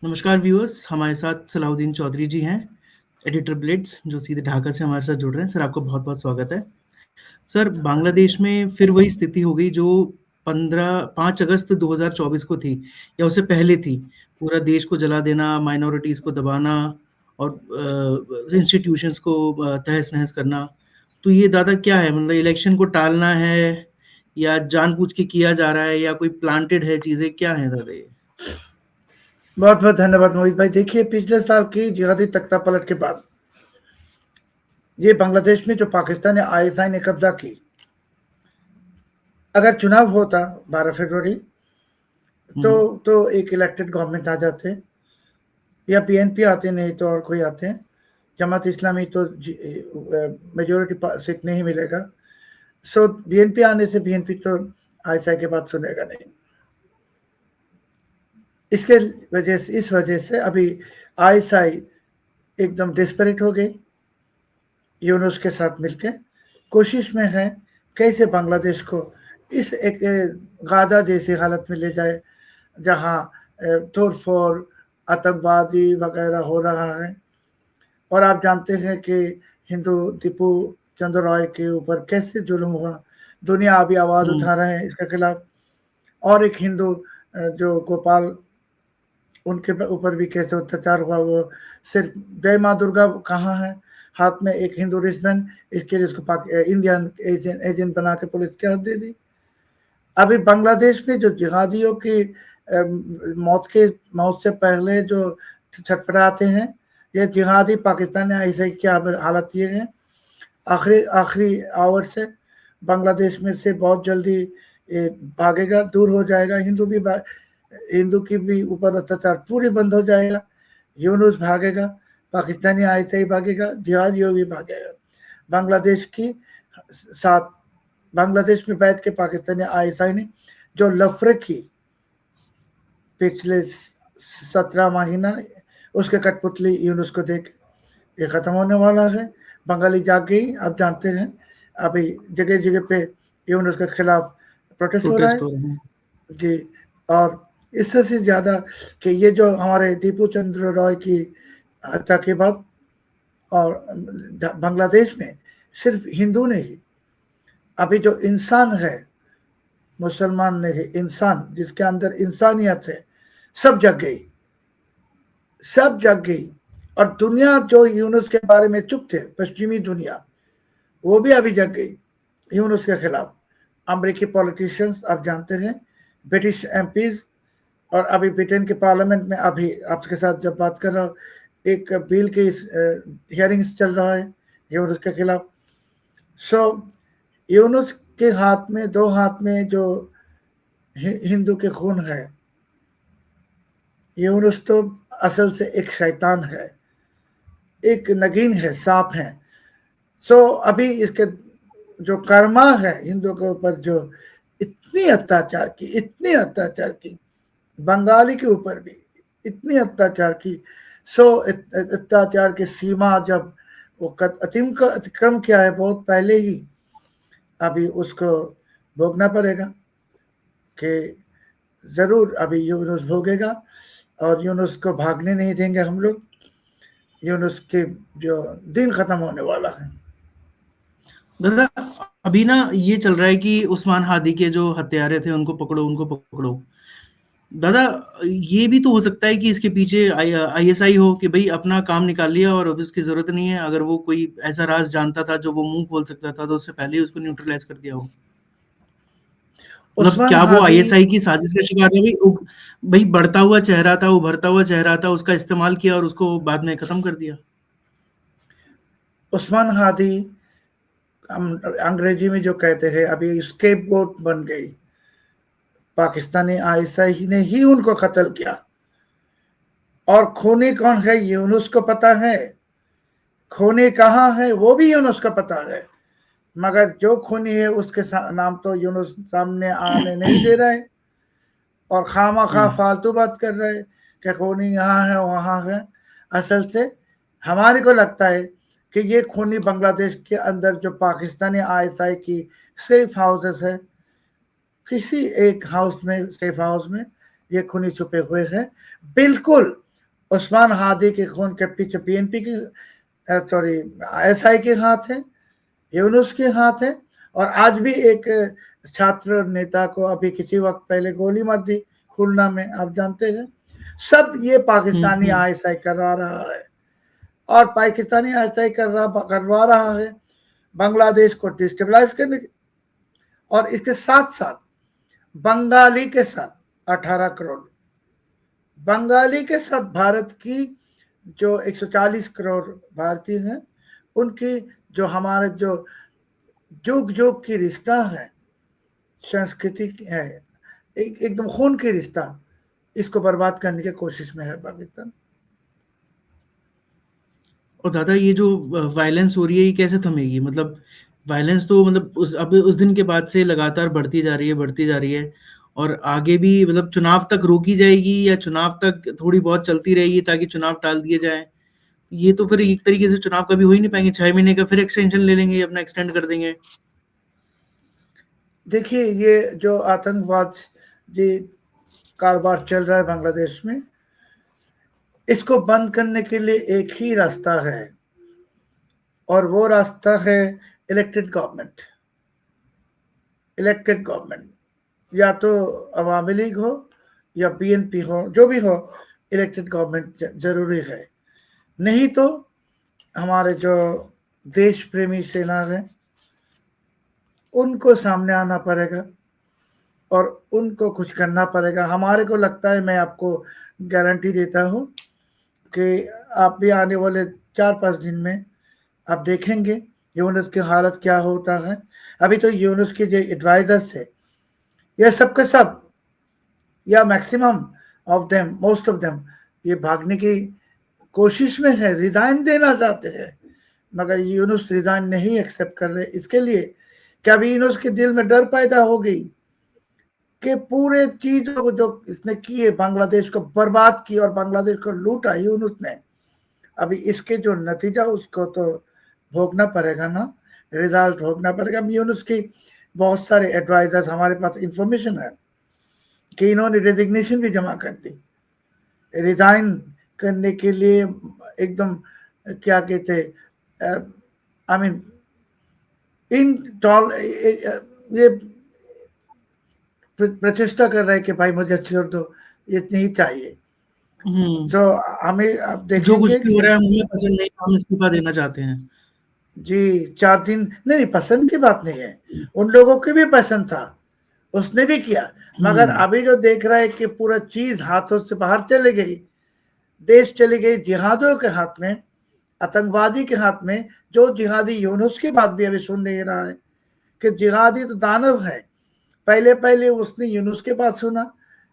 नमस्कार व्यूअर्स, हमारे साथ सलाउद्दीन चौधरी जी हैं, एडिटर ब्लिट्स, जो सीधे ढाका से हमारे साथ जुड़ रहे हैं। सर, आपका बहुत-बहुत स्वागत है। सर, बांग्लादेश में फिर वही स्थिति हो गई जो 5 अगस्त 2024 को थी या उससे पहले थी। पूरा देश को जला देना, माइनॉरिटीज़ को दबाना और इंस्टीट्यूशंस को तहस-नहस करना। तो ये दादा क्या है? मतलब इलेक्शन को टालना है या जानबूझ के किया जा रहा है या कोई प्लांटेड है चीज़ें, क्या है दादा ये? बहुत बहुत धन्यवाद मोहित भाई। देखिए, पिछले साल की जिहादी तख्ता पलट के बाद ये बांग्लादेश में जो पाकिस्तान या आईएसआई ने कब्जा की, अगर चुनाव होता 12 फरवरी तो एक इलेक्टेड गवर्नमेंट आ जाते या पीएनपी आते, नहीं तो और कोई आते हैं। जमात इस्लामी तो मेजोरिटी सीट नहीं मिलेगा। सो बीएनपी आने से बीएनपी तो आईएसआई के बात सुनेगा नहीं। इस वजह से अभी आईएसआई एकदम डेस्परेट हो गई। यूनुस के साथ मिलकर कोशिश में है कैसे बांग्लादेश को इस एक गाजा जैसी हालत में ले जाए, जहां तोड़फोड़, आतंकवादी वगैरह हो रहा है। और आप जानते हैं कि हिंदू दीपू चंद्र रॉय के ऊपर कैसे जुल्म हुआ। दुनिया अभी आवाज हुँ। उठा रहे हैं इसके खिलाफ। और एक हिंदू जो गोपाल, उनके ऊपर भी कैसे अत्याचार हुआ। वो सिर्फ जय माँ दुर्गा कहाँ है, हाथ में एक हिंदू रिस्टबैंड, इसके लिए उसको इंडियन एजेंट बना के पुलिस के हाथ दे दी। अभी बांग्लादेश में जो जिहादियों की मौत से पहले जो छटपटाते हैं, ये जिहादी पाकिस्तान ने ऐसे क्या हालत ये है। आखिरी आवर से बांग्लादेश में से बहुत जल्दी भागेगा, दूर हो जाएगा। हिंदू की भी ऊपर अत्याचार पूरी बंद हो जाएगा। यूनुस भागेगा, पाकिस्तानी आईएसआई भागेगा, जिहादियों भी भागेगा। बांग्लादेश में बैठ के पाकिस्तानी आईएसआई ने जो लफड़े की पिछले 17 महीना, उसके कठपुतली यूनुस को देख ये खत्म होने वाला है। बंगाली जाग गई। आप जानते हैं अभी जगह जगह पे यूनुस के खिलाफ प्रोटेस्ट हो रहा है। प्रोटेस्ट हो रहे हैं। जी। और इससे से ज्यादा कि ये जो हमारे दीपू चंद्र रॉय की हत्या के बाद और बांग्लादेश में सिर्फ हिंदू नहीं, अभी जो इंसान है, मुसलमान नहीं, इंसान जिसके अंदर इंसानियत है, सब जग गई, सब जग गई। और दुनिया जो यूनुस के बारे में चुप थे, पश्चिमी दुनिया, वो भी अभी जग गई यूनुस के खिलाफ। अमेरिकी पॉलिटिशियंस, आप जानते हैं, ब्रिटिश एमपीज, और अभी ब्रिटेन के पार्लियामेंट में अभी आपके साथ जब बात कर रहा हूँ, एक बिल की हियरिंग्स चल रहा है यूनुस के खिलाफ। सो यूनुस के हाथ में, दो हाथ में जो हिंदू के खून है, यूनुस तो असल से एक शैतान है, एक नगीन है, सांप है। सो अभी इसके जो कर्मा है हिंदू के ऊपर, जो इतनी अत्याचार की, बंगाली के ऊपर भी इतनी अत्याचार की। सो अत्याचार की सीमा जब वो अतिक्रम किया है बहुत पहले ही, अभी उसको भोगना पड़ेगा कि जरूर अभी यूनुस भोगेगा। और यूनुस को भागने नहीं देंगे हम लोग। यूनुस के जो दिन खत्म होने वाला है। दादा, अभी ना ये चल रहा है कि उस्मान हादी के जो हत्यारे थे उनको पकड़ो, उनको पकड़ो। दादा, ये भी तो हो सकता है कि इसके पीछे आईएसआई हो कि भाई अपना काम निकाल लिया और अब उसकी जरूरत नहीं है। अगर वो कोई ऐसा राज जानता था जो वो मुंह खोल सकता था तो उससे पहले ही उसको न्यूट्रलाइज कर दिया हो। मतलब उस्मान क्या वो हादी, आईएसआई की साजिश का शिकार था? भाई बढ़ता हुआ चेहरा था, उभरता हुआ चेहरा था, उसका इस्तेमाल किया और उसको बाद में खत्म कर दिया। उस्मान हादी अंग्रेजी में जो कहते हैं, अभी स्केपगोट बन गई। पाकिस्तानी आईएसआई ने ही उनको कत्ल किया। और खूनी कौन है यूनुस को पता है, खूनी कहाँ है वो भी यूनुस को पता है। मगर जो खूनी है उसके नाम तो यूनुस सामने आने नहीं दे रहा है, और खामा खा फालतू बात कर रहे हैं कि खूनी यहाँ है वहाँ है। असल से हमारे को लगता है कि ये खूनी बांग्लादेश के अंदर जो पाकिस्तानी आईएसआई की सेफ हाउसेस है, किसी एक हाउस में, सेफ हाउस में ये खूनी छुपे हुए हैं। बिल्कुल उस्मान हादी के खून के पीछे पीएनपी की सॉरी आईएसआई के हाथ है, यूनुस के हाथ है, और आज भी एक छात्र नेता को अभी किसी वक्त पहले गोली मार दी खुलना में, आप जानते हैं। सब ये पाकिस्तानी आईएसआई करवा रहा है, और पाकिस्तानी आईएसआई करवा रहा है बांग्लादेश को डिस्टेबलाइज करने के, और इसके साथ साथ बंगाली के साथ 18 करोड़ बंगाली के साथ भारत की जो 140 करोड़ भारतीय हैं, उनकी जो हमारे जो जुग जुग की रिश्ता है, संस्कृति है, एकदम खून की रिश्ता, इसको बर्बाद करने की कोशिश में है पाकिस्तान। और दादा ये जो वायलेंस हो रही है ये कैसे थमेगी? मतलब वायलेंस तो मतलब उस दिन के बाद से लगातार बढ़ती जा रही है, और आगे भी मतलब चुनाव तक रोकी जाएगी या चुनाव तक थोड़ी बहुत चलती रहेगी ताकि चुनाव टाल दिए जाए? ये तो फिर एक तरीके से चुनाव कभी हो ही नहीं पाएंगे, 6 महीने का फिर एक्सटेंशन ले लेंगे, अपना एक्सटेंड कर देंगे। देखिए, ये जो आतंकवाद जी कारोबार चल रहा है बांग्लादेश में, इसको बंद करने के लिए एक ही रास्ता है, और वो रास्ता है इलेक्टेड गवर्नमेंट। इलेक्टेड गवर्नमेंट, या तो अवामी लीग हो या बीएनपी हो, जो भी हो, इलेक्टेड गवर्नमेंट जरूरी है। नहीं तो हमारे जो देश प्रेमी सेना है उनको सामने आना पड़ेगा और उनको कुछ करना पड़ेगा। हमारे को लगता है, मैं आपको गारंटी देता हूँ कि आप भी आने वाले 4-5 दिन में आप देखेंगे यूनुस की हालत क्या होता है। अभी तो यूनुस के जो एडवाइजर्स है, ये सबके सब या maximum of them, most of them, ये भागने की कोशिश में है, रिजाइन देना चाहते हैं, मगर यूनुस रिजाइन नहीं एक्सेप्ट कर रहे। इसके लिए क्या अभी यूनुस के दिल में डर पैदा हो गई कि पूरे चीजों को जो इसने की है, बांग्लादेश को बर्बाद की और बांग्लादेश को लूटा यूनुस ने, अभी इसके जो नतीजा उसको तो भोगना पड़ेगा ना, रिजल्ट भोगना पड़ेगा। यूनुस की बहुत सारे एडवाइजर्स, हमारे पास इंफॉर्मेशन है कि इन्होंने रेजिग्नेशन भी जमा कर दी, रिजाइन करने के लिए एकदम क्या कहते, आई मीन ये प्रचेष्टा कर रहे हैं कि भाई मुझे छोड़ दो, ये नहीं चाहिए। तो हमें आप देखेंगे जो कुछ भी हो रहा है हमें पसंद नहीं, हम इस्तीफा देना चाहते हैं। जी, 4 दिन नहीं, पसंद की बात नहीं है, उन लोगों की भी पसंद था, उसने भी किया, मगर अभी जो देख रहा है कि पूरा चीज हाथों से बाहर चली गई, देश चली गई जिहादियों के हाथ में, आतंकवादी के हाथ में, जो जिहादी यूनुस की बात भी अभी सुन नहीं रहा है कि जिहादी तो दानव है। पहले उसने यूनुस के बात सुना,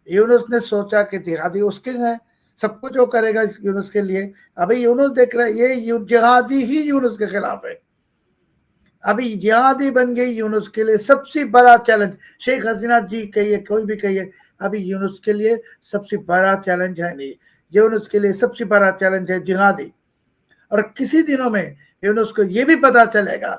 यूनुस ने सोचा कि जिहादी उसके हैं, सब कुछ वो करेगा इस यूनुस के लिए। अभी यूनुस देख रहा है ये जिहादी ही यूनुस के खिलाफ है, अभी जिहादी बन गई यूनुस के लिए सबसे बड़ा चैलेंज। शेख हसीना जी कहिए, कोई भी कहिए, अभी यूनुस के लिए सबसे बड़ा चैलेंज है नहीं, यूनुस के लिए सबसे बड़ा चैलेंज है जिहादी। और किसी दिनों में यूनुस को ये भी पता चलेगा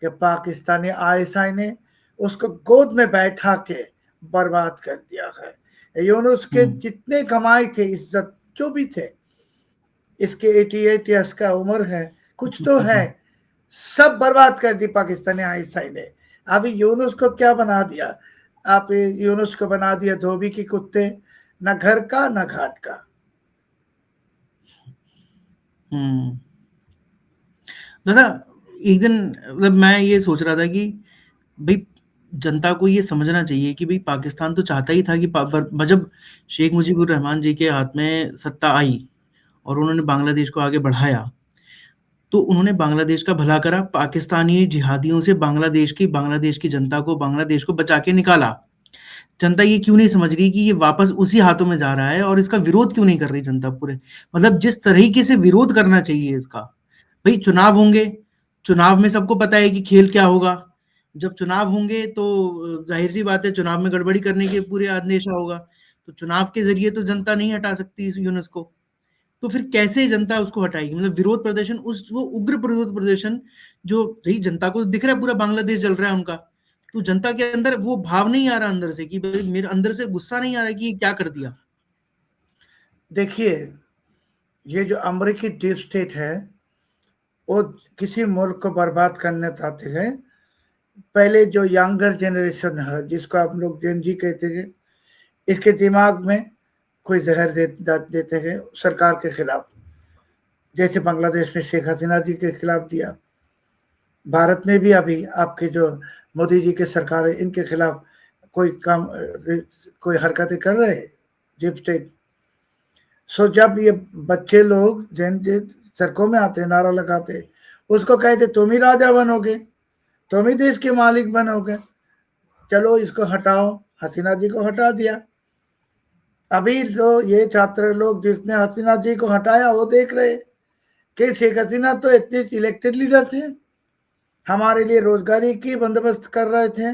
कि पाकिस्तानी आईएसआई ने उसको गोद में बैठा के बर्बाद कर दिया है। यूनुस के जितने कमाई थे, इज्जत जो भी थे, इसके 88 ईयर्स का उम्र है, कुछ तो है, सब बर्बाद कर दी पाकिस्तानी आईएसआई ने। अभी यूनुस को क्या बना दिया, आप यूनुस को बना दिया धोबी की कुत्ते, ना घर का ना घाट का। दादा एक दिन मतलब मैं ये सोच रहा था कि भाई जनता को ये समझना चाहिए कि भाई पाकिस्तान तो चाहता ही था कि जब शेख मुजीबुर रहमान जी के हाथ में सत्ता आई और उन्होंने बांग्लादेश को आगे बढ़ाया, तो उन्होंने बांग्लादेश का भला करा, पाकिस्तानी जिहादियों से बांग्लादेश की जनता को, बांग्लादेश को बचा के निकाला। जनता ये क्यों नहीं समझ रही कि ये वापस उसी हाथों में जा रहा है, और इसका विरोध क्यों नहीं कर रही जनता पूरे, मतलब जिस तरीके से विरोध करना चाहिए इसका। भाई चुनाव होंगे, चुनाव में सबको पता है कि खेल क्या होगा। जब चुनाव होंगे तो जाहिर सी बात है चुनाव में गड़बड़ी करने के पूरे अंदेशा होगा, तो चुनाव के जरिए तो जनता नहीं हटा सकती इस यूनुस को, तो फिर कैसे जनता उसको हटाएगी? मतलब विरोध प्रदर्शन, वो उग्र विरोध प्रदर्शन जो भाई जनता को दिख रहा है पूरा बांग्लादेश जल रहा है उनका, तो जनता के अंदर वो भाव नहीं आ रहा अंदर से कि मेरे अंदर से गुस्सा नहीं आ रहा कि ये क्या कर दिया। देखिए, ये जो अमेरिकी डीप स्टेट है वो किसी मुल्क को बर्बाद करना चाहते हैं। पहले जो यंगर जनरेशन है जिसको आप लोग जेन जी कहते हैं, इसके दिमाग में कोई जहर देते हैं सरकार के खिलाफ, जैसे बांग्लादेश में शेख हसीना जी के खिलाफ दिया। भारत में भी अभी आपके जो मोदी जी की सरकार है इनके खिलाफ कोई हरकतें कर रहे हैं डीप स्टेट। सो जब ये बच्चे लोग जैन सड़कों में आते नारा लगाते, उसको कहते तुम ही राजा बनोगे, तुम ही देश के मालिक बनोगे, चलो इसको हटाओ। हसीना जी को हटा दिया। अभी तो ये छात्र लोग जिसने हसीना जी को हटाया वो देख रहे कि शेख हसीना तो एटलीस्ट इलेक्टेड लीडर थे, हमारे लिए रोजगारी की बंदोबस्त कर रहे थे,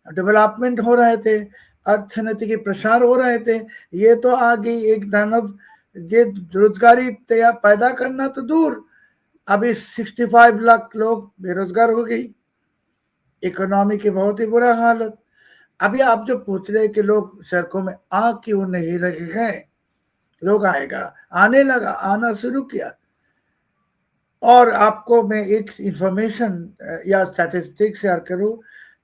डेवलपमेंट हो रहे थे, अर्थनीति के प्रसार हो रहे थे। ये तो आगे एक दानव, ये रोजगारी पैदा करना तो दूर, अभी 65 लाख लोग बेरोजगार हो गई, इकोनॉमी की बहुत ही बुरा हालत। अभी आप जो पूछ रहे कि लोग सड़कों में आ क्यों नहीं रहे हैं, लोग आएगा, आने लगा, आना शुरू किया। और आपको मैं एक इंफॉर्मेशन या स्टैटिस्टिक शेयर करूं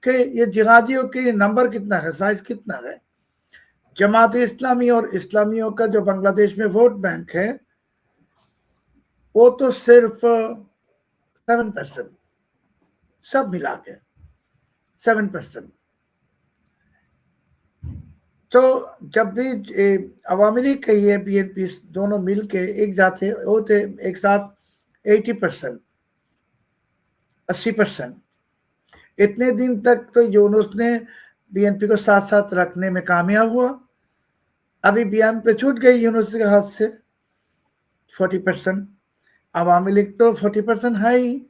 कि ये जिहादियों के नंबर कितना है, साइज कितना है। जमात इस्लामी और इस्लामियों का जो बांग्लादेश में वोट बैंक है वो तो सिर्फ 7%, सब मिला के 7%। तो जब भी अवामी लीग कहिए बीएनपी दोनों मिल के एक जाते वो थे एक साथ 80%, 80%। इतने दिन तक तो यूनुस ने बीएनपी को साथ साथ रखने में कामयाब हुआ। अभी बीएनपी छूट गई यूनुस के हाथ से 40%। अवामी लीग तो 40% है ही।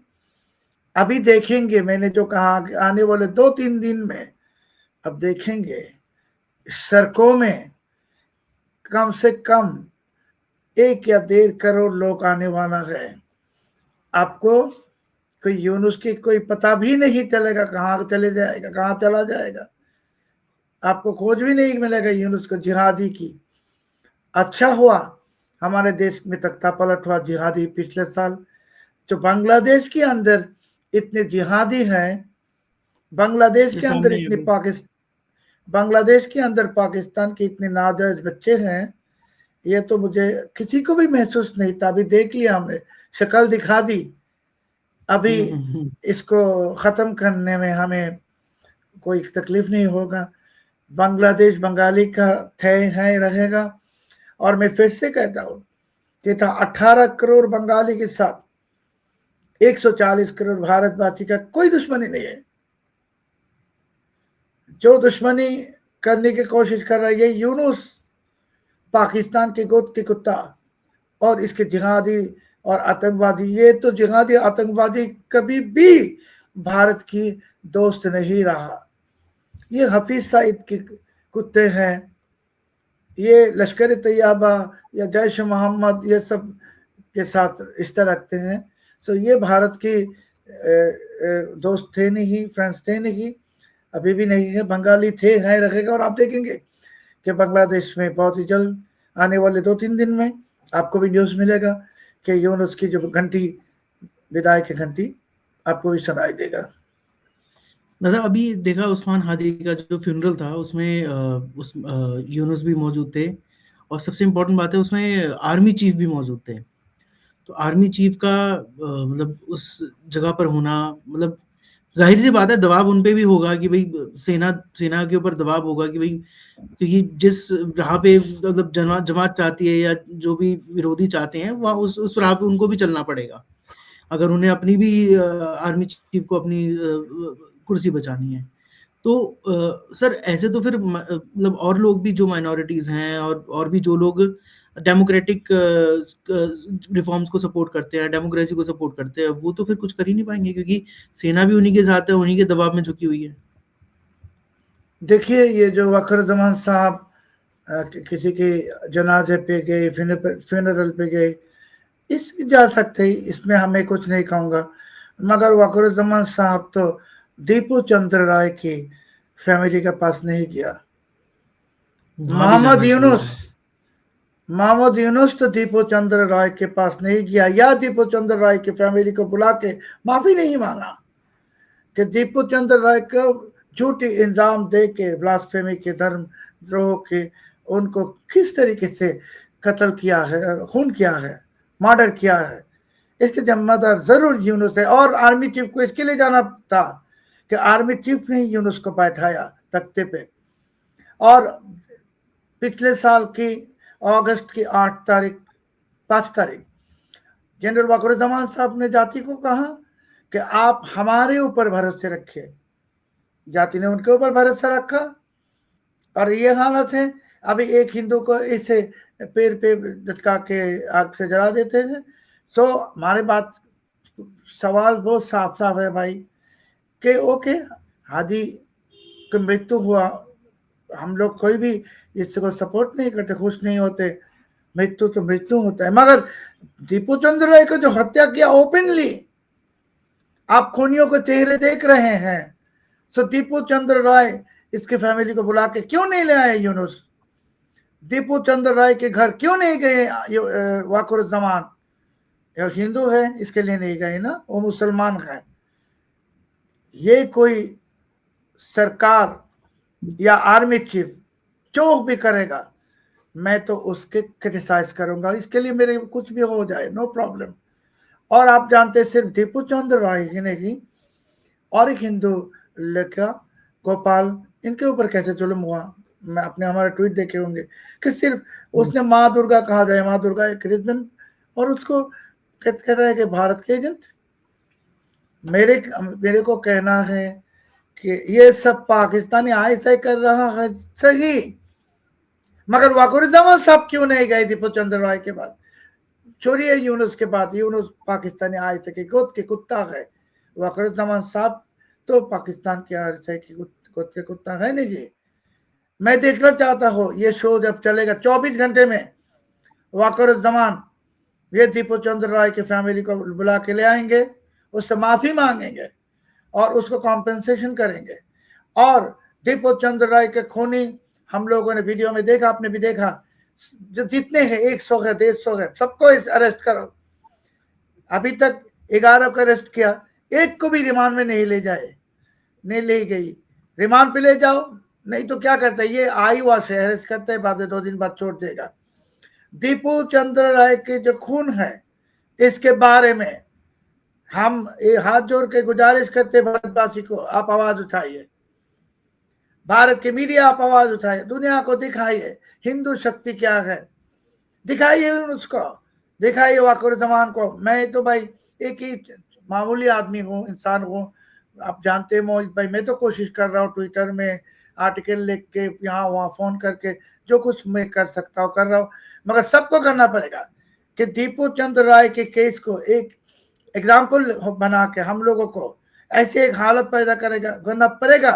अभी देखेंगे, मैंने जो कहा आने वाले 2-3 दिन में अब देखेंगे सड़कों में कम से कम 1 या 1.5 करोड़ लोग आने वाला है। आपको कोई यूनुस की कोई पता भी नहीं चलेगा कहाँ चले जाएगा, कहाँ चला जाएगा, आपको खोज भी नहीं मिलेगा यूनुस को जिहादी की। अच्छा हुआ हमारे देश में तख्ता पलट हुआ जिहादी पिछले साल। जो बांग्लादेश के अंदर इतने जिहादी हैं, बांग्लादेश ये के अंदर सामने है इतने अभी। बांग्लादेश के अंदर पाकिस्तान के इतने नाजायज बच्चे हैं, ये तो मुझे किसी को भी महसूस नहीं था। अभी देख लिया हमने, शक्ल दिखा दी। अभी इसको खत्म करने में हमें कोई तकलीफ नहीं होगा। बांग्लादेश बंगाली का थे है रहेगा। और मैं फिर से कहता हूँ कि था 18 करोड़ बंगाली के साथ 140 करोड़ भारतवासी का कोई दुश्मनी नहीं है। जो दुश्मनी करने की कोशिश कर रहा है ये यूनुस, पाकिस्तान के गोद के कुत्ता और इसके जिहादी और आतंकवादी। ये तो जिहादी आतंकवादी कभी भी भारत की दोस्त नहीं रहा। ये हफीज सईद के कुत्ते हैं, ये लश्कर तैयबा या जैश मोहम्मद ये सब के साथ रिश्ता रखते हैं। तो ये भारत के दोस्त थे नहीं, फ्रेंड्स थे नहीं, अभी भी नहीं है। बंगाली थे, हैं, रखेगा। और आप देखेंगे कि बांग्लादेश में बहुत ही जल्द आने वाले 2-3 दिन में आपको भी न्यूज़ मिलेगा कि यूनुस की जो घंटी, विदाई की घंटी आपको भी सुनाई देगा। दादा अभी देखा उस्मान हादी का जो फ्यूनरल था उसमें यूनुस भी मौजूद थे, और सबसे इम्पोर्टेंट बात है उसमें आर्मी चीफ भी मौजूद थे। तो आर्मी चीफ का मतलब उस जगह पर होना, मतलब जाहिर सी बात है दबाव उन पे भी होगा कि भाई सेना के ऊपर दबाव होगा कि भाई, क्योंकि जिस राह पे मतलब जमात चाहती है या जो भी विरोधी चाहते हैं वहाँ उस राह पे उनको भी चलना पड़ेगा, अगर उन्हें अपनी भी आर्मी चीफ को अपनी कुर्सी बचानी है। तो सर ऐसे तो फिर मतलब और लोग भी जो माइनॉरिटीज हैं और भी जो लोग डेमोक्रेटिक रिफॉर्म्स को सपोर्ट करते हैं, डेमोक्रेसी को सपोर्ट करते हैं, वो तो फिर कुछ कर ही नहीं पाएंगे क्योंकि सेना भी उन्हीं के साथ है, उन्हीं के दबाव में झुकी हुई है। देखिए ये जो वखरुज्जमान साहब किसी के जनाजे पे गए, फ्यूनरल पे गए, इस जा सकते, इसमें हमें कुछ नहीं कहूँगा। मगर वखरुज्जमान साहब तो दीपू चंद्र राय की फैमिली के पास नहीं गया। वहां भी मोहम्मद जाना चाहिए यूनुस, था। मोहम्मद यूनुस तो दीपू चंद्र रॉय के पास नहीं गया या दीपू चंद्र रॉय की फैमिली को बुला के माफी नहीं मांगा कि दीपू चंद्र रॉय को झूठी इल्जाम दे के ब्लास्फेमी के, धर्म द्रोह के, उनको किस तरीके से कत्ल किया है, खून किया है, मर्डर किया है, इसके जिम्मेदार जरूर यूनुस है। और आर्मी चीफ को इसके लिए जाना था कि आर्मी चीफ ने यूनुस को बैठाया तख्ते पे। और पिछले साल की अगस्त की 5 तारीख जनरल वक़ारुज़्ज़मान साहब ने जाति को कहा कि आप हमारे ऊपर भरोसे रखिए। जाति ने उनके ऊपर भरोसा रखा और ये हालत है। अभी एक हिंदू को इसे पेड़ पे लटका के आग से जला देते हैं। सो हमारे बात सवाल बहुत साफ साफ है भाई कि ओके, हादी की मृत्यु हुआ, हम लोग कोई भी इसको सपोर्ट नहीं करते, खुश नहीं होते, मृत्यु तो मृत्यु होता है। मगर दीपू चंद्र राय को जो हत्या किया ओपनली, आप खूनियों को चेहरे देख रहे हैं। सो दीपू चंद्र राय इसकी फैमिली को बुला के क्यों नहीं ले आए यूनुस? दीपू चंद्र राय के घर क्यों नहीं गए वक़ारुज़्ज़मान? हिंदू है इसके लिए नहीं गए ना, वो मुसलमान है। ये कोई सरकार या आर्मी चीफ जो भी करेगा मैं तो उसके क्रिटिसाइज करूंगा, इसके लिए मेरे कुछ भी हो जाए, नो प्रॉब्लम। और आप जानते हैं सिर्फ दीपू चंद्र राय ही नहीं, और एक हिंदू लड़का गोपाल, इनके ऊपर कैसे जुल्म हुआ, मैं अपने हमारे ट्वीट देखे होंगे कि सिर्फ उसने माँ दुर्गा कहा जाए, माँ दुर्गा एक रिजन, और उसको कहते रहे कि भारत के एजेंट। मेरे को कहना है कि ये सब पाकिस्तानी ऐसा कर रहा है सही, मगर वक़ारुज़्ज़मान साहब क्यों नहीं गए दीपू चंद्र राय के बाद? छोड़िए यूनुस के बाद, यूनुस पाकिस्तानी आयसे के गोद के कुत्ता है। वक़ारुज़्ज़मान साहब तो पाकिस्तान के आयसे के गोद के कुत्ता है नहीं जी। मैं देखना चाहता हूँ ये शो जब चलेगा 24 घंटे में वक़ारुज़्ज़मान ये दीपू चंद्र राय की फैमिली को बुला के ले आएंगे, उससे माफी मांगेंगे और उसको कॉम्पेंसेशन करेंगे। और दीपू चंद्र राय के खूनी हम लोगों ने वीडियो में देखा, आपने भी देखा, जो जितने हैं 100 है 150 है, सबको अरेस्ट करो। अभी तक 11 को अरेस्ट किया, एक को भी रिमांड में नहीं ले गई। रिमांड पे ले जाओ, नहीं तो क्या करता है ये, आई हुआ से अरेस्ट करते है, बाद में 2 दिन बाद छोड़ देगा। दीपू चंद्र राय के जो खून है इसके बारे में हम हाथ जोड़ के गुजारिश करते भारतवासी को, आप आवाज उठाइए, भारत के मीडिया आप आवाज उठाइए, दुनिया को दिखाइए हिंदू शक्ति क्या है, दिखाइए उसको, दिखाइए वक़ारुज़्ज़मान को। मैं तो भाई एक ही मामूली आदमी हूँ, इंसान हूँ, आप जानते हैं मोहित भाई, मैं तो कोशिश कर रहा हूँ ट्विटर में आर्टिकल लिख के, यहाँ वहाँ फोन करके, जो कुछ मैं कर सकता हूँ कर रहा हूँ। मगर सबको करना पड़ेगा कि दीपू चंद्र राय के केस को एक एग्जाम्पल बना के हम लोगों को ऐसे एक हालत पैदा करना पड़ेगा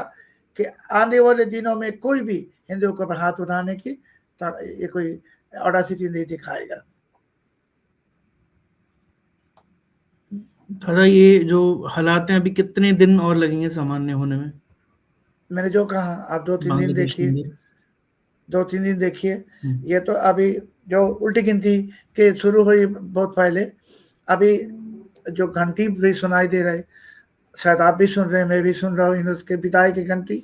कि आने वाले दिनों में कोई भी हिंदुओं को हाथ उठाने की ये कोई ऑडासिटी नहीं दिखाएगा। दादा ये जो हालात हैं अभी कितने दिन और लगेंगे सामान्य होने में? मैंने जो कहा आप 2-3 दिन बांग्लादेश के देखिए, अंदर 2-3 दिन देखिए। ये तो अभी जो उल्टी गिनती के शुरू हुई बहुत पहले, अभी जो घंटी भी सुनाई दे रहा है, शायद आप भी सुन रहे हैं, मैं भी सुन रहा हूँ, यूनुस के विदाई की घंटी।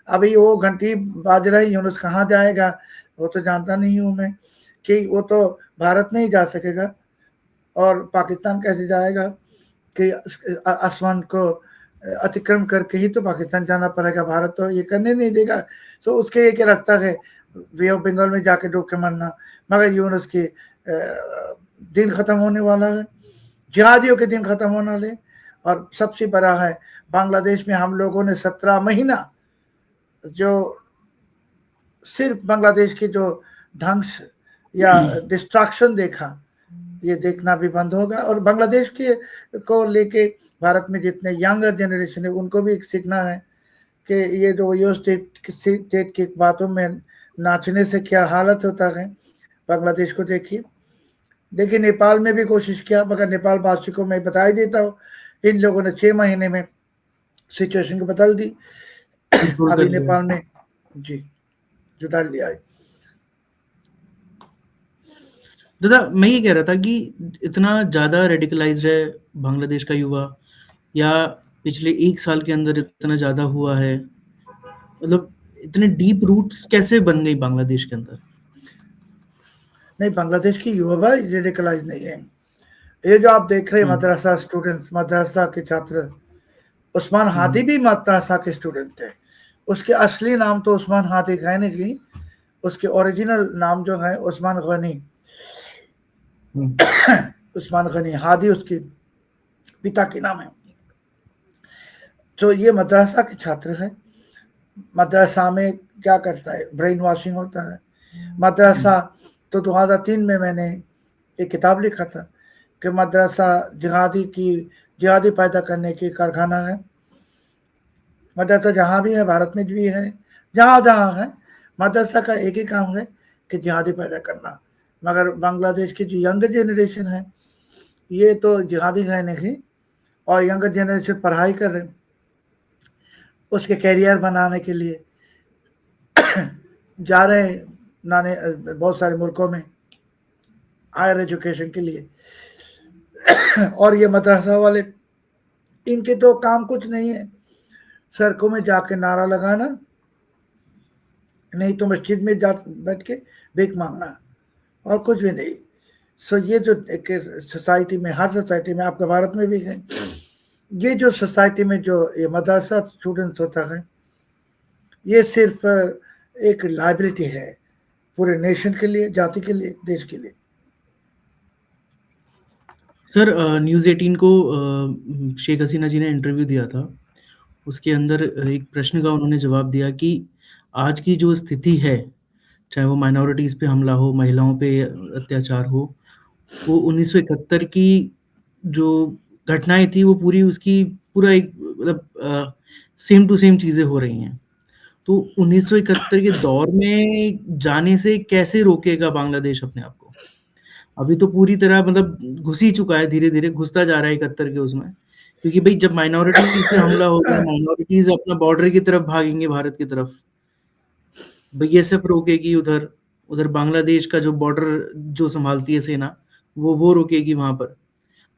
अभी वो घंटी बाज रही, यूनुस कहाँ जाएगा वो तो जानता नहीं हूँ मैं, कि वो तो भारत नहीं जा सकेगा और पाकिस्तान कैसे जाएगा, कि आसमान को अतिक्रम करके ही तो पाकिस्तान जाना पड़ेगा, भारत तो ये करने नहीं देगा। तो उसके एक रास्ता है वे ऑफ बंगाल में जाके डूब के मरना। मगर यूनुस के दिन खत्म होने वाला है, जिहादियों के दिन खत्म होने वाले। और सबसे बड़ा है बांग्लादेश में हम लोगों ने 17 महीना जो सिर्फ बांग्लादेश की जो ध्वंस या डिस्ट्रक्शन देखा, ये देखना भी बंद होगा। और बांग्लादेश के को लेके भारत में जितने यंगर जनरेशन है उनको भी सीखना है कि ये जो यो स्टेट की बातों में नाचने से क्या हालत होता है। बांग्लादेश को देखिए नेपाल में भी कोशिश किया, मगर नेपाल वासी को मैं बता ही देता हूँ, इन लोगों ने 6 महीने में सिचुएशन को बदल दी। अभी नेपाल में जी जुदा लिया है। दादा मैं ये कह रहा था कि इतना ज़्यादा रेडिकलाइज्ड है बांग्लादेश का युवा, या पिछले 1 साल के अंदर इतना ज़्यादा हुआ है? मतलब इतने डीप रूट्स कैसे बन गई बांग्लादेश के अंदर? नहीं, बांग्लादेश की युवा रेडिकलाइज नहीं है। ये जो आप देख रहे हैं मदरसा स्टूडेंट्स, मदरसा के छात्र, उस्मान हादी भी मदरसा के स्टूडेंट थे। उसके असली नाम तो उस्मान हादी है नहीं, उसके ओरिजिनल नाम जो है उस्मान गनी, उस्मान गनी हादी उसके पिता के नाम है। तो ये मदरसा के छात्र हैं। मदरसा में क्या करता है, ब्रेन वॉशिंग होता है। मदरसा तो 2003 में मैंने एक किताब लिखा था कि मदरसा जिहादी पैदा करने की कारखाना है। मदरसा जहाँ भी है, भारत में भी है, जहाँ जहाँ है, मदरसा का एक ही काम है कि जिहादी पैदा करना। मगर बांग्लादेश की जो यंग जनरेशन है, ये तो जिहादी है नहीं, और यंगर जनरेशन पढ़ाई कर रहे, उसके कैरियर बनाने के लिए जा रहे हैं नाने बहुत सारे मुल्कों में हायर एजुकेशन के लिए। और ये मदरसा वाले, इनके तो काम कुछ नहीं है, सड़कों में जाके नारा लगाना, नहीं तो मस्जिद में जा बैठ के भीख मांगना, और कुछ भी नहीं। सो ये जो एक सोसाइटी में, हर सोसाइटी में, आपके भारत में भी है, ये जो सोसाइटी में जो ये मदरसा स्टूडेंट्स होता है, ये सिर्फ एक लाइबिलिटी है पूरे नेशन के लिए, जाति के लिए, देश के लिए। सर न्यूज़ 18 को शेख हसीना जी ने इंटरव्यू दिया था। उसके अंदर एक प्रश्न का उन्होंने जवाब दिया कि आज की जो स्थिति है, चाहे वो माइनॉरिटीज़ पे हमला हो, महिलाओं पे अत्याचार हो, वो 1971 की जो घटनाएँ थी, वो पूरा एक मतलब सेम टू सेम चीज़ें हो रही हैं। तो 1971 के दौर में जाने से कैसे रोकेगा बांग्लादेश अपने आप को? अभी तो पूरी तरह मतलब घुस ही चुका है, धीरे-धीरे घुसता जा रहा है 71 के उसमें। क्योंकि भई जब माइनॉरिटीज़ पे हमला होगा, माइनॉरिटीज़ अपना बॉर्डर की तरफ भागेंगे, भारत की तरफ। बीएसएफ रोकेगी उधर, उधर बांग्लादेश का जो बॉर्डर जो सँभालती है सेना, वो रोकेगी वहाँ पर।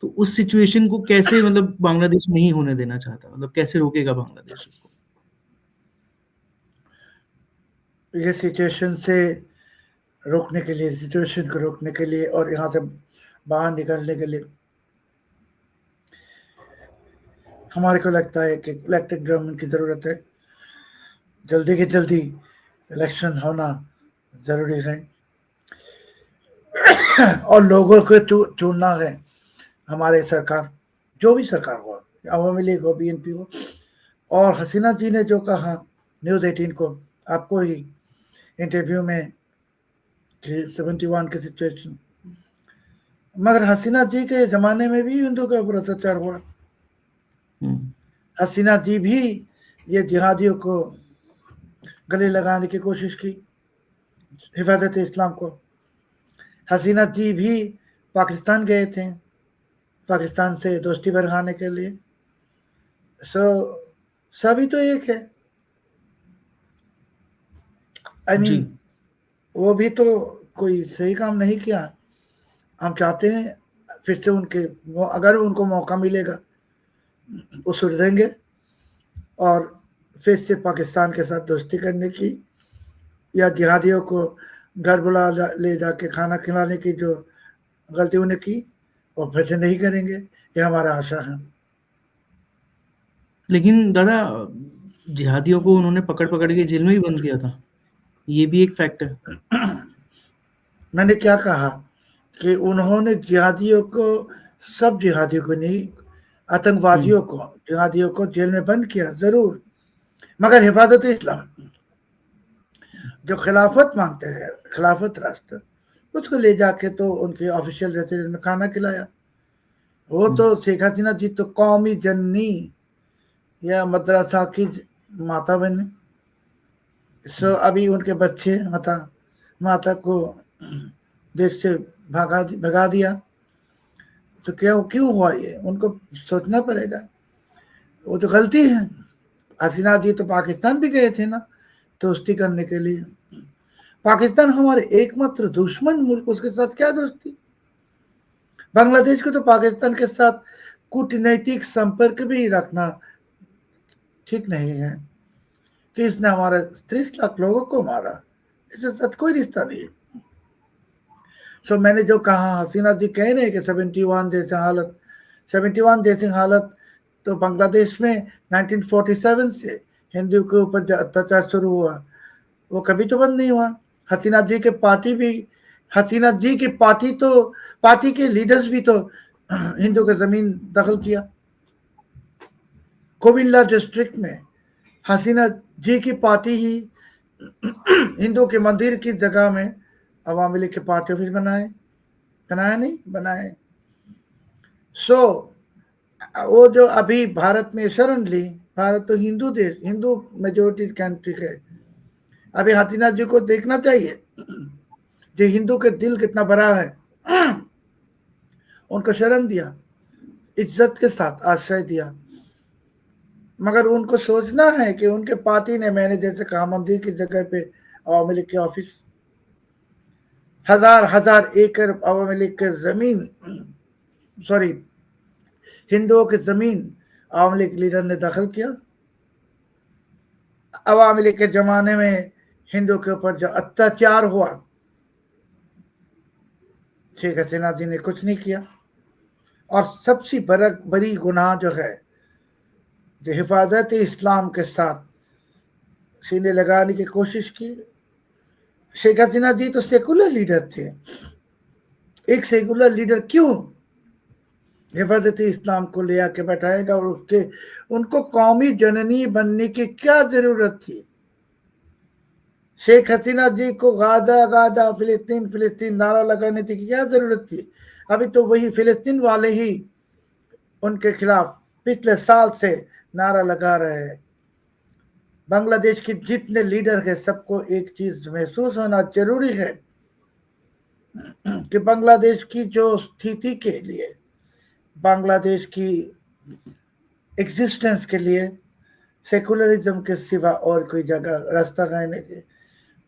तो उस सिचुएशन को कैसे मतलब बांग्लादेश नहीं होने देना चाहता? मतलब कैसे रोकेगा बांग्लादेश उसको? ये सिचुएशन से रोकने के लिए, सिचुएशन को रोकने के लिए और यहाँ से बाहर निकलने के लिए हमारे को लगता है कि इलेक्टेड गवर्नमेंट की ज़रूरत है। जल्दी के जल्दी इलेक्शन होना ज़रूरी है और लोगों को चुनना है। हमारे सरकार, जो भी सरकार हो, अवामी लीग हो, बीएनपी हो। और हसीना जी ने जो कहा न्यूज़ 18 को, आपको ही इंटरव्यू में, कि 71 की सिचुएशन, मगर हसीना जी के ज़माने में भी हिंदू के ऊपर अत्याचार हुआ। हसीना जी भी ये जिहादियों को गले लगाने की कोशिश की, हिफाजत इस्लाम को। हसीना जी भी पाकिस्तान गए थे, पाकिस्तान से दोस्ती बढ़ाने के लिए। सभी तो एक है। आई मीन वो भी तो कोई सही काम नहीं किया। हम चाहते हैं फिर से अगर उनको मौका मिलेगा वो सुधरेंगे और फिर से पाकिस्तान के साथ दोस्ती करने की, या जिहादियों को घर बुला ले जाके खाना खिलाने की जो गलती उन्हें की, वो फिर से नहीं करेंगे, ये हमारा आशा है। लेकिन दादा जिहादियों को उन्होंने पकड़ के जेल में ही बंद किया था, ये भी एक फैक्ट है। मैंने क्या कहा कि उन्होंने जिहादियों को, सब जिहादियों को नहीं, आतंकवादियों को, जिहादियों को जेल में बंद किया जरूर, मगर हिफाजत इस्लाम जो खिलाफत मांगते हैं, खिलाफत राष्ट्र, उसको ले जाके तो उनके ऑफिशियल रेसिडेंस में खाना खिलाया। वो तो शेख हसीना जी तो कौमी जननी या मदरसा की माता बने। अभी उनके बच्चे माता को देश से भगा दिया, तो क्यों हुआ ये, उनको सोचना पड़ेगा। वो तो गलती है। हसीना जी तो पाकिस्तान भी गए थे ना दोस्ती करने के लिए। पाकिस्तान हमारे एकमात्र दुश्मन मुल्क, उसके साथ क्या दोस्ती? बांग्लादेश को तो पाकिस्तान के साथ कूटनैतिक संपर्क भी रखना ठीक नहीं है कि इसने हमारे 30 लाख लोगों को मारा, इसके साथ कोई रिश्ता नहीं है। सो मैंने जो कहा, हसीना जी कह रहे हैं कि 71 जैसी हालत तो बांग्लादेश में 1947 से हिंदू के ऊपर जो अत्याचार शुरू हुआ वो कभी तो बंद नहीं हुआ। हसीना जी के पार्टी के लीडर्स भी तो हिंदू के जमीन दखल किया। कुमिल्ला डिस्ट्रिक्ट में हसीना जी की पार्टी ही हिंदू के मंदिर की जगह में अवामी लीग के पार्टी ऑफिस बनाए। सो वो जो अभी भारत में शरण ली, भारत तो हिंदू देश, हिंदू मेजोरिटी कंट्री है। अभी हसीना जी को देखना चाहिए जो हिंदू के दिल कितना बड़ा है। उनको शरण दिया, इज्जत के साथ आश्रय दिया, मगर उनको सोचना है कि उनके पार्टी ने, मैंने जैसे कहा, मंदिर की जगह पे अवामी लीग के ऑफिस, हजार एकड़ अवामी लीग के जमीन, सॉरी हिंदुओं की जमीन अवामी लीग लीडर ने दखल किया। अवामी लीग के जमाने में हिंदू के ऊपर जो अत्याचार हुआ, शेख हसीना जी ने कुछ नहीं किया। और सबसे बड़ी गुनाह जो है, जो हिफाजत इस्लाम के साथ सीने लगाने की कोशिश की। शेख हसीना जी तो सेकुलर लीडर थे। एक सेकुलर लीडर क्यों हिफाजत इस्लाम को ले आके बैठाएगा, और उनको कौमी जननी बनने की क्या जरूरत थी? शेख हसीना जी को गाजा फिलिस्तीन नारा लगाने की क्या जरूरत थी? अभी तो वही फिलिस्तीन वाले ही उनके खिलाफ पिछले साल से नारा लगा रहे हैं। बांग्लादेश के जितने लीडर है, सबको एक चीज महसूस होना जरूरी है कि बांग्लादेश की जो स्थिति के लिए, बांग्लादेश की एग्जिस्टेंस के लिए सेकुलरिज्म के सिवा और कोई जगह रास्ता है नहीं।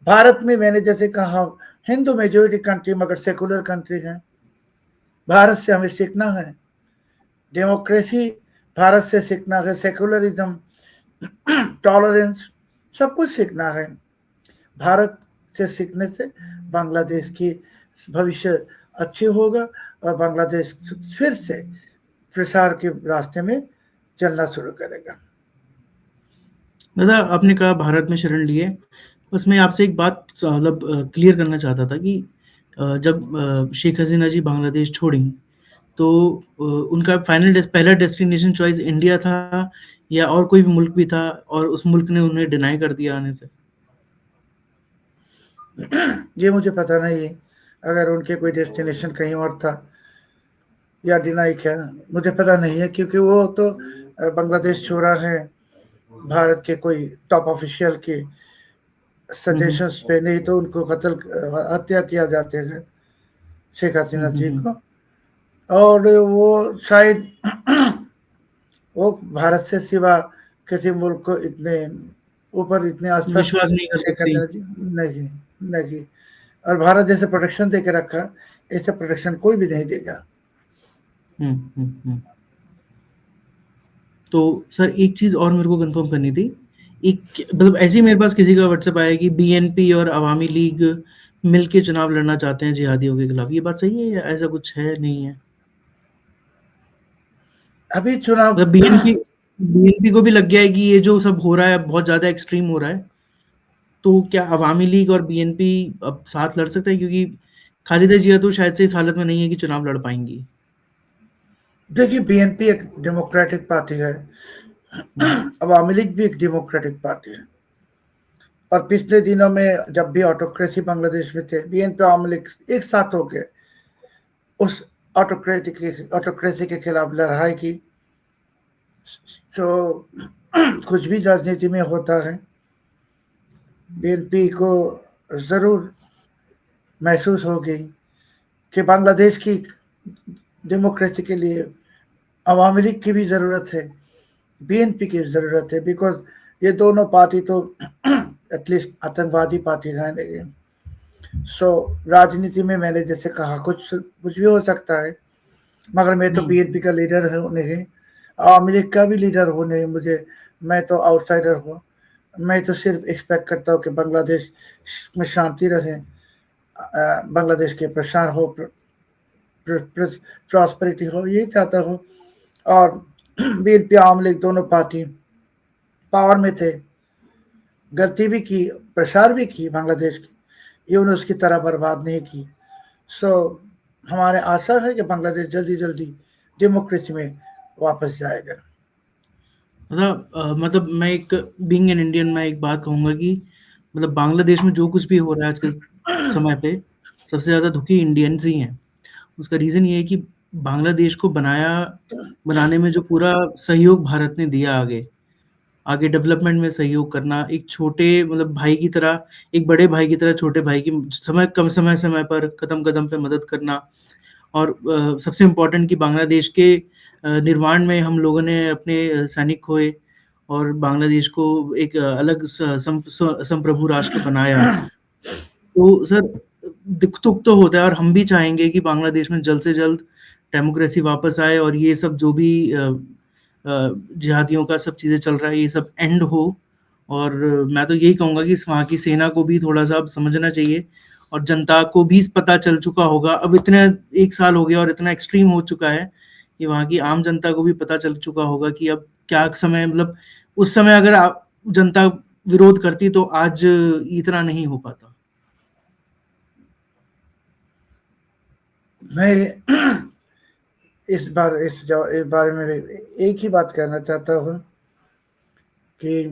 भारत में मैंने जैसे कहा, हिंदू मेजोरिटी कंट्री मगर सेकुलर कंट्री है। भारत से हमें सीखना है, डेमोक्रेसी भारत से सीखना है, सेकुलरिज्म, टॉलरेंस, सब कुछ सीखना है। भारत से सीखने से बांग्लादेश की भविष्य अच्छी होगा और बांग्लादेश फिर से प्रसार के रास्ते में चलना शुरू करेगा। दादा, आपने कहा भारत में शरण लिए, उसमें आपसे एक बात मतलब क्लियर करना चाहता था कि जब शेख हसीना जी बांग्लादेश छोड़ी तो उनका पहला डेस्टिनेशन चॉइस इंडिया था या और कोई भी मुल्क भी था और उस मुल्क ने उन्हें डिनाई कर दिया आने से? ये मुझे पता नहीं अगर उनके कोई डेस्टिनेशन कहीं और था या डिनाई किया, मुझे पता नहीं है, क्योंकि वो तो बांग्लादेश छोड़ा है भारत के कोई टॉप ऑफिशियल के सजेशंस पे, नहीं तो उनको हत्या किया जाते हैं शेख हसीना जी को। और वो शायद वो भारत से सिवा किसी मुल्क को इतने ऊपर इतने आस्था विश्वास नहीं कर सकती। नहीं, और भारत जैसे प्रोटेक्शन दे के रखा, ऐसा प्रोटेक्शन कोई भी नहीं देगा। तो सर एक चीज और मेरे को कंफर्म करनी थी, एक मतलब ऐसे ही मेरे पास किसी का व्हाट्सएप आया कि बीएनपी और अवामी लीग मिलके चुनाव लड़ना चाहते हैं जिहादियों के खिलाफ, ये बात सही है या ऐसा कुछ है, नहीं है? अभी चुनाव मतलब बीएनपी को भी लग गया है कि ये जो सब हो रहा है बहुत ज्यादा एक्सट्रीम हो रहा है, तो क्या अवामी लीग और बीएनपी अब साथ लड़ सकते हैं? क्योंकि खालिदा जिया तो शायद से इस हालत में नहीं है कि चुनाव लड़ पाएंगी। देखिए, बीएनपी एक डेमोक्रेटिक पार्टी है, अवामी लीग भी एक डेमोक्रेटिक पार्टी है। और पिछले दिनों में जब भी ऑटोक्रेसी बांग्लादेश में थे, बीएनपी अवामी लीग एक साथ होकर उस ऑटोक्रेसी के खिलाफ लड़ाई की। तो कुछ भी राजनीति में होता है, बीएनपी को जरूर महसूस होगी कि बांग्लादेश की डेमोक्रेसी के लिए अवामी लीग की भी ज़रूरत है, बीएनपी की ज़रूरत है, बिकॉज ये दोनों पार्टी तो एटलीस्ट आतंकवादी पार्टी है नहीं। सो राजनीति में मैंने जैसे कहा कुछ कुछ भी हो सकता है, मगर मैं तो बीएनपी का लीडर हूँ नहीं, आवामी लीग का भी लीडर हूँ नहीं, मैं तो आउटसाइडर हूँ। मैं तो सिर्फ एक्सपेक्ट करता हूँ कि बांग्लादेश में शांति रहे, बांग्लादेश के प्रसार हो, प्रॉस्पेरिटी हो, यही चाहता हूँ। और बीएनपी आवामी लीग दोनों पार्टी पावर में थे, गलती भी की, प्रसार भी की बांग्लादेश की, ये उन्होंने उसकी तरह बर्बाद नहीं की। सो हमारे आशा है कि बांग्लादेश जल्दी जल्दी डेमोक्रेसी में वापस जाएगा। मतलब मैं एक बीइंग एन इंडियन मैं एक बात कहूँगा कि मतलब बांग्लादेश में जो कुछ भी हो रहा है आज के समय पे, सबसे ज़्यादा दुखी इंडियंस ही हैं। उसका रीज़न ये है कि बांग्लादेश को बनाने में जो पूरा सहयोग भारत ने दिया आगे डेवलपमेंट में सहयोग करना, एक छोटे मतलब भाई की तरह, एक बड़े भाई की तरह छोटे भाई की समय पर, कदम-कदम पे मदद करना और सबसे इम्पोर्टेंट कि बांग्लादेश के निर्माण में हम लोगों ने अपने सैनिक खोए और बांग्लादेश को एक अलग संप्रभु राष्ट्र बनाया। तो सर दुःख तो होता है और हम भी चाहेंगे कि बांग्लादेश में जल्द से जल्द डेमोक्रेसी वापस आए और ये सब जो भी जिहादियों का सब चीज़ें चल रहा है, ये सब एंड हो। और मैं तो यही कहूँगा कि वहाँ की सेना को भी थोड़ा-सा अब समझना चाहिए और जनता को भी पता चल चुका होगा। अब इतने 1 साल हो गया और इतना एक्सट्रीम हो चुका है कि वहाँ की आम जनता को भी पता चल चुका होगा कि अब क्या समय मतलब उस समय अगर जनता विरोध करती तो आज इतना नहीं हो पाता। मैं इस बारे में एक ही बात कहना चाहता हूँ कि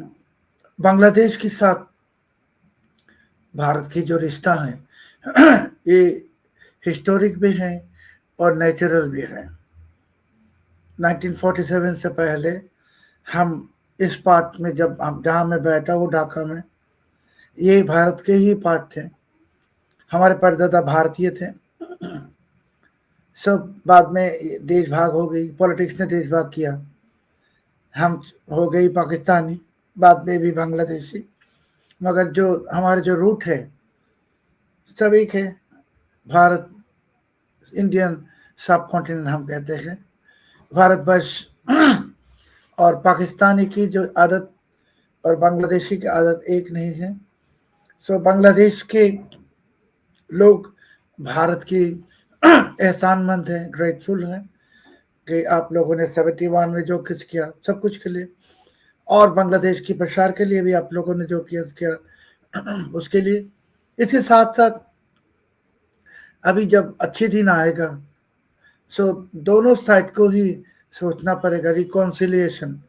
बांग्लादेश के साथ भारत की जो रिश्ता है ये हिस्टोरिक भी है और नेचुरल भी है। 1947 से पहले हम इस पार्ट में जब हम जहाँ मैं बैठा हूँ ढाका में, ये भारत के ही पार्ट थे, हमारे परदादा भारतीय थे। सब बाद में देश भाग हो गई, पॉलिटिक्स ने देश भाग किया, हम हो गई पाकिस्तानी, बाद में भी बांग्लादेशी, मगर जो हमारे जो रूट है सब एक है। भारत, इंडियन सब कॉन्टिनेंट हम कहते हैं, भारतवर्ष और पाकिस्तानी की जो आदत और बांग्लादेशी की आदत एक नहीं है। सो बांग्लादेश के लोग भारत की एहसानमंद हैं, ग्रेटफुल हैं कि आप लोगों ने 71 में जो कुछ किया सब कुछ के लिए, और बांग्लादेश की प्रसार के लिए भी आप लोगों ने जो किया उसके लिए। इसके साथ साथ अभी जब अच्छे दिन आएगा, सो दोनों साइड को ही सोचना पड़ेगा, रिकॉन्सिलिएशन,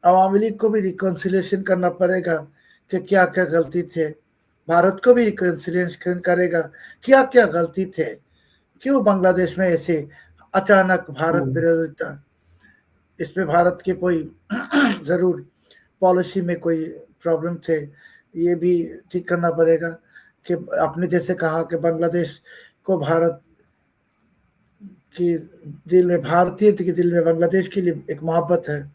अवामी लीग को भी रिकॉन्सिलिएशन करना पड़ेगा कि क्या क्या गलती थे, भारत को भी रिकॉन्सिलिएशन करेगा क्या क्या गलती थे, क्यों बांग्लादेश में ऐसे अचानक भारत विरोधिता, इसमें भारत के कोई ज़रूर पॉलिसी में कोई प्रॉब्लम थे, ये भी ठीक करना पड़ेगा। कि आपने जैसे कहा कि बांग्लादेश को भारत की दिल में, भारतीय के दिल में बांग्लादेश के लिए एक मोहब्बत है,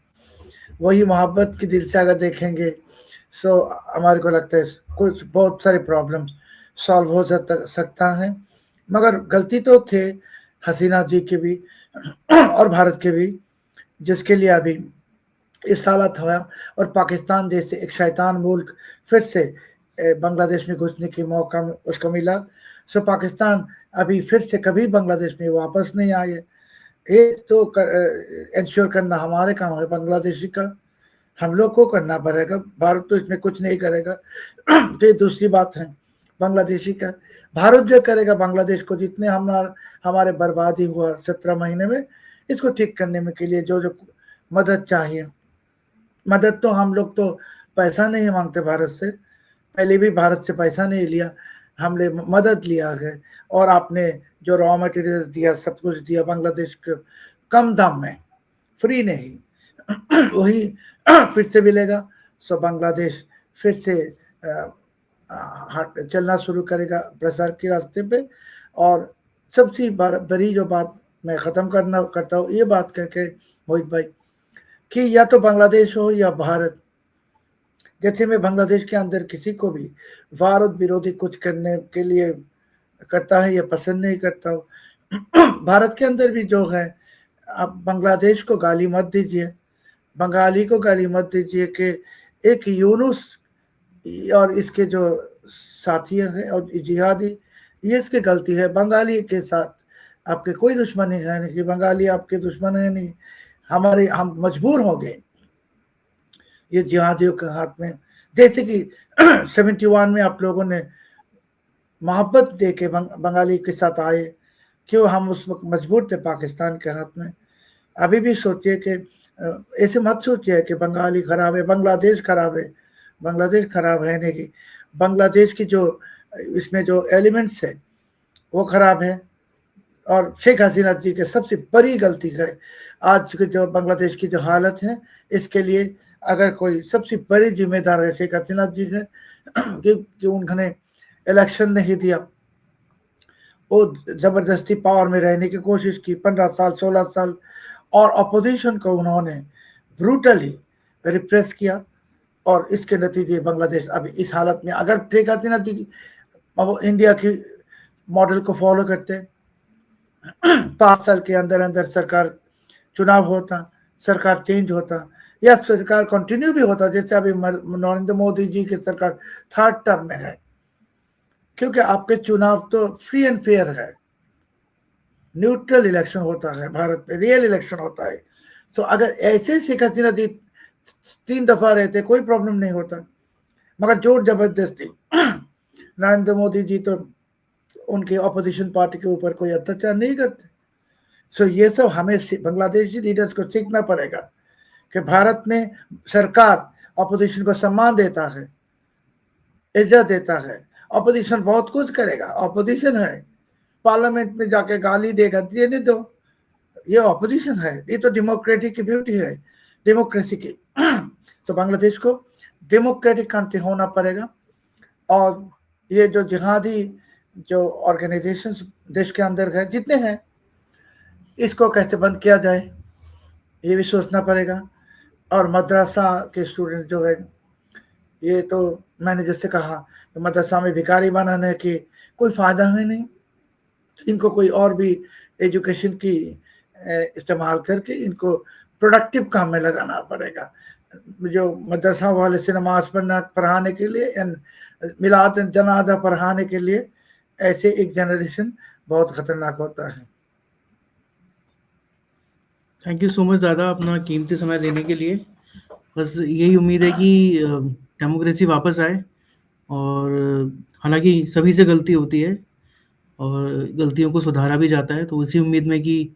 वही मोहब्बत के दिल से अगर देखेंगे सो हमारे को लगता है कुछ बहुत सारे प्रॉब्लम्स सॉल्व हो सकता है। मगर गलती तो थे हसीना जी के भी और भारत के भी, जिसके लिए अभी इस हालत हुआ और पाकिस्तान जैसे एक शैतान मुल्क फिर से बांग्लादेश में घुसने की मौका उसको मिला। सो पाकिस्तान अभी फिर से कभी बांग्लादेश में वापस नहीं आए। एक तो इंश्योर करना हमारे काम है, बांग्लादेशी का हम लोग को करना पड़ेगा, भारत तो इसमें कुछ नहीं करेगा। तो ये दूसरी बात है बांग्लादेशी का, भारत जो करेगा बांग्लादेश को, जितने हमारे बर्बादी हुआ 17 महीने में, इसको ठीक करने में के लिए जो जो मदद चाहिए, मदद तो हम लोग तो पैसा नहीं मांगते भारत से, पहले भी भारत से पैसा नहीं लिया, हमने मदद लिया है। और आपने जो रॉ मटेरियल दिया, सब कुछ दिया बांग्लादेश को कम दाम में, फ्री नहीं, वही फिर से मिलेगा। सो बांग्लादेश फिर से चलना शुरू करेगा प्रसार के रास्ते पे। और सबसे बड़ी जो बात मैं ख़त्म करता हूँ ये बात कह के मोहित भाई, कि या तो बांग्लादेश हो या भारत, जैसे मैं बांग्लादेश के अंदर किसी को भी भारत विरोधी कुछ करने के लिए करता है या पसंद नहीं करता हूँ। भारत के अंदर भी जो है, आप बांग्लादेश को गाली मत दीजिए, बंगाली को गाली मत दीजिए कि एक यूनुस और इसके जो साथी हैं और जिहादी, ये इसकी गलती है। बंगाली के साथ आपके कोई दुश्मनी है नहीं, बंगाली आपके दुश्मन है नहीं, हम मजबूर हो गए ये जिहादियों के हाथ में। जैसे कि 71 में आप लोगों ने मोहब्बत दे के बंगाली के साथ आए, क्यों हम उस वक्त मजबूर थे पाकिस्तान के हाथ में। अभी भी सोचिए कि ऐसे मत सोचिए कि बंगाली खराब है, बांग्लादेश खराब है। बांग्लादेश खराब है नहीं, बांग्लादेश की जो इसमें जो एलिमेंट्स है वो खराब है। और शेख हसीना जी की सबसे बड़ी गलती है आज के जो बांग्लादेश की जो हालत है, इसके लिए अगर कोई सबसे बड़ी जिम्मेदार है शेख हसीना जी है कि उन्होंने इलेक्शन नहीं दिया, वो जबरदस्ती पावर में रहने की कोशिश की 15 साल 16 साल, और अपोजिशन को उन्होंने ब्रूटली रिप्रेस किया, और इसके नतीजे बांग्लादेश अभी इस हालत में। अगर शेख हसीना जी इंडिया की मॉडल को फॉलो करते, 5 साल के अंदर अंदर सरकार चुनाव होता, सरकार चेंज होता, या सरकार कंटिन्यू भी होता, जैसे अभी नरेंद्र मोदी जी की सरकार 3rd टर्म में है, क्योंकि आपके चुनाव तो फ्री एंड फेयर है, न्यूट्रल इलेक्शन होता है भारत में, रियल इलेक्शन होता है। तो अगर ऐसे शेख हसीना जी 3 दफा रहते कोई प्रॉब्लम नहीं होता, मगर जोर जबरदस्ती नरेंद्र मोदी जी तो उनके ऑपोजिशन पार्टी के ऊपर कोई अत्याचार नहीं करते। सो ये सब हमें बांग्लादेशी लीडर्स को सीखना पड़ेगा कि भारत में सरकार ऑपोजिशन को सम्मान देता है, इज्जत देता है। ऑपोजिशन बहुत कुछ करेगा, ऑपोजिशन है, पार्लियामेंट में जाके गाली देगा, ये नहीं तो ये ऑपोजिशन है, ये तो डेमोक्रेटिक की ब्यूटी है, डेमोक्रेसी की। तो बांग्लादेश को डेमोक्रेटिक कंट्री होना पड़ेगा, और ये जो जिहादी जो ऑर्गेनाइजेशंस देश के अंदर है जितने हैं, इसको कैसे बंद किया जाए ये भी सोचना पड़ेगा। और मदरसा के स्टूडेंट जो है, ये तो मैंने जैसे कहा कि मदरसा में भिखारी बनाने के कोई फ़ायदा है नहीं, इनको कोई और भी एजुकेशन की इस्तेमाल करके इनको प्रोडक्टिव काम में लगाना पड़ेगा। जो मदरसा वाले से नमाज पढ़ाने के लिए, मिलाद जनाजा पढ़ाने के लिए, ऐसे एक जनरेशन बहुत खतरनाक होता है। थैंक यू सो मच दादा, अपना कीमती समय देने के लिए। बस यही उम्मीद है कि डेमोक्रेसी वापस आए, और हालांकि सभी से गलती होती है और गलतियों को सुधारा भी जाता है, तो इसी उम्मीद में कि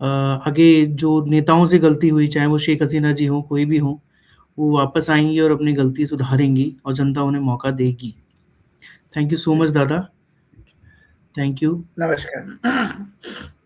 आगे जो नेताओं से गलती हुई, चाहे वो शेख हसीना जी हों, कोई भी हों, वो वापस आएंगी और अपनी गलती सुधारेंगी और जनता उन्हें मौका देगी। थैंक यू सो मच दादा, थैंक यू। नमस्कार।